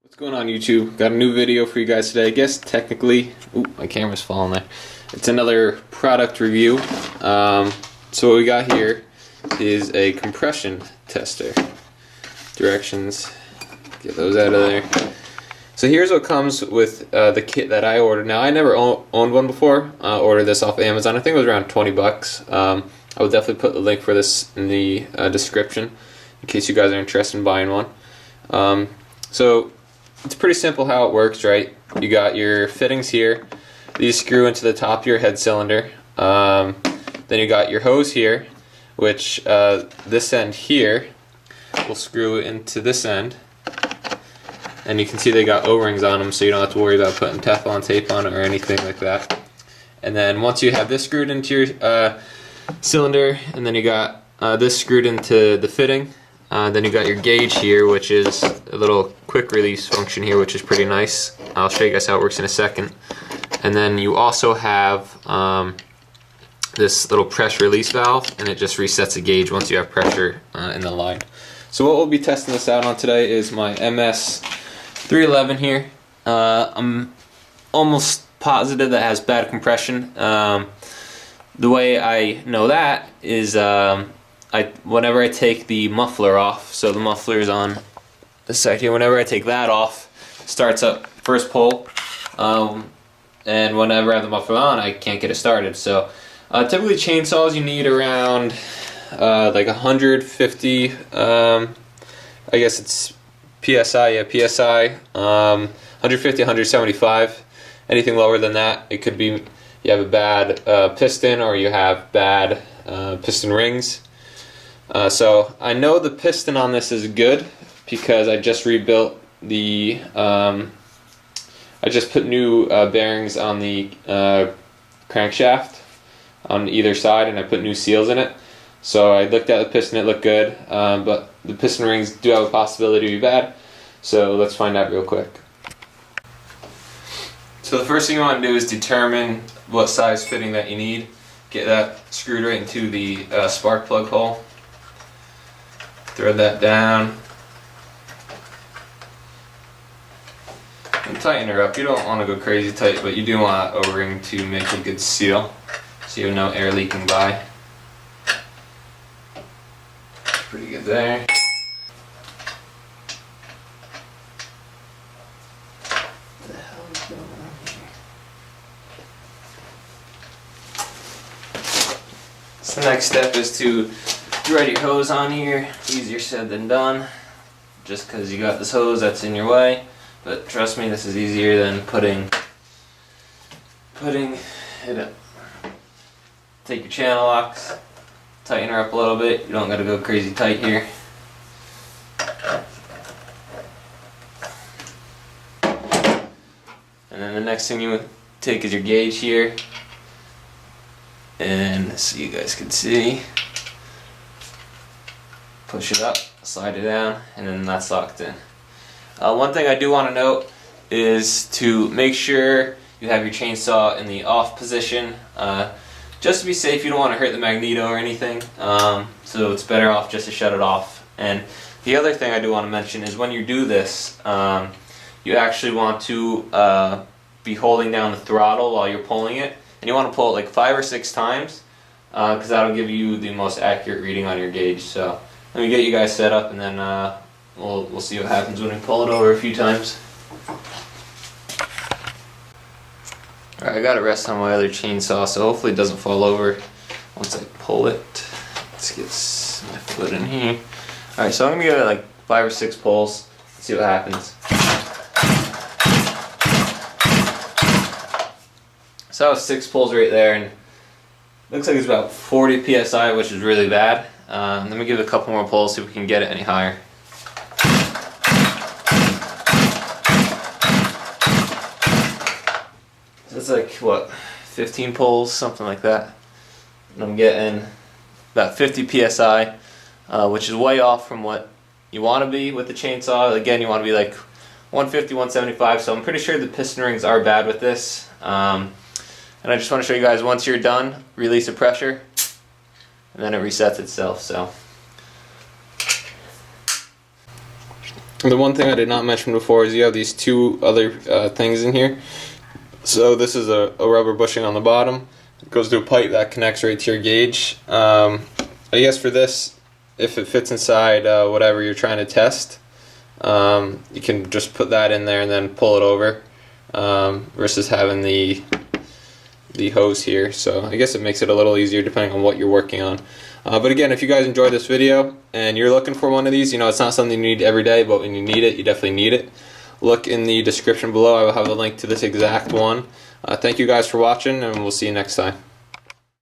What's going on, YouTube? Got a new video for you guys today. I guess technically, my camera's falling there. It's another product review. So what we got here is a compression tester. Directions, get those out of there. So here's what comes with the kit that I ordered. Now I never owned one before. Ordered this off Amazon. I think it was around 20 bucks. I will definitely put the link for this in the description in case you guys are interested in buying one. So it's pretty simple how it works, right? You got your fittings here. These screw into the top of your head cylinder. Then you got your hose here, which this end here will screw into this end. And you can see they got O-rings on them, so you don't have to worry about putting Teflon tape on it or anything like that. And then once you have this screwed into your cylinder, and then you got this screwed into the fitting, then you got your gauge here, which is a little quick release function here, which is pretty nice. I'll show you guys how it works in a second. And then you also have this little pressure release valve, and it just resets the gauge once you have pressure in the line. So what we'll be testing this out on today is my MS311 here. I'm almost positive that has bad compression. The way I know that is whenever I take the muffler off, so the muffler is on this side here, whenever I take that off, starts up first pull, and whenever I have the muffler on, I can't get it started. So typically chainsaws you need around like 150, I guess it's PSI, yeah, PSI, 150, 175. Anything lower than that, it could be you have a bad piston or you have bad piston rings. So I know the piston on this is good because I just rebuilt the, I just put new bearings on the crankshaft on either side, and I put new seals in it. So I looked at the piston, it looked good, but the piston rings do have a possibility to be bad. So let's find out real quick. So the first thing you want to do is determine what size fitting that you need. Get that screwed right into the spark plug hole. Thread that down and tighten her up. You don't want to go crazy tight, but you do want that O-ring to make a good seal so you have no air leaking by. Pretty good there. What the hell is going on here? So the next step is to thread your hose on here. Easier said than done, just because you got this hose that's in your way, but trust me, this is easier than putting it up. Take your channel locks, tighten her up a little bit. You don't got to go crazy tight here. And then the next thing you take is your gauge here, and so you guys can see, push it up, slide it down, and then that's locked in. One thing I do want to note is to make sure you have your chainsaw in the off position. Just to be safe, you don't want to hurt the magneto or anything, so it's better off just to shut it off. And the other thing I do want to mention is when you do this, you actually want to be holding down the throttle while you're pulling it, and you want to pull it like 5 or 6 times, because that'll give you the most accurate reading on your gauge. So let me get you guys set up, and then we'll see what happens when we pull it over a few times. Alright, I got it resting on my other chainsaw, so hopefully it doesn't fall over once I pull it. Let's get my foot in here. Alright, so I'm going to give it like 5 or 6 pulls, see what happens. So that was 6 pulls right there, and looks like it's about 40 PSI, which is really bad. Let me give it a couple more pulls, see if we can get it any higher. So it's like, what, 15 pulls, something like that. And I'm getting about 50 PSI, which is way off from what you want to be with the chainsaw. Again, you want to be like 150, 175, so I'm pretty sure the piston rings are bad with this. And I just want to show you guys, once you're done, release the pressure, and then it resets itself. So The one thing I did not mention before is you have these two other things in here. So this is a rubber bushing on the bottom. It goes to a pipe that connects right to your gauge. I guess for this, if it fits inside whatever you're trying to test, you can just put that in there and then pull it over, versus having the hose here. So I guess it makes it a little easier depending on what you're working on. But again, if you guys enjoyed this video and you're looking for one of these, it's not something you need every day, but when you need it, you definitely need it. Look in the description below. I will have a link to this exact one. Thank you guys for watching, and we'll see you next time.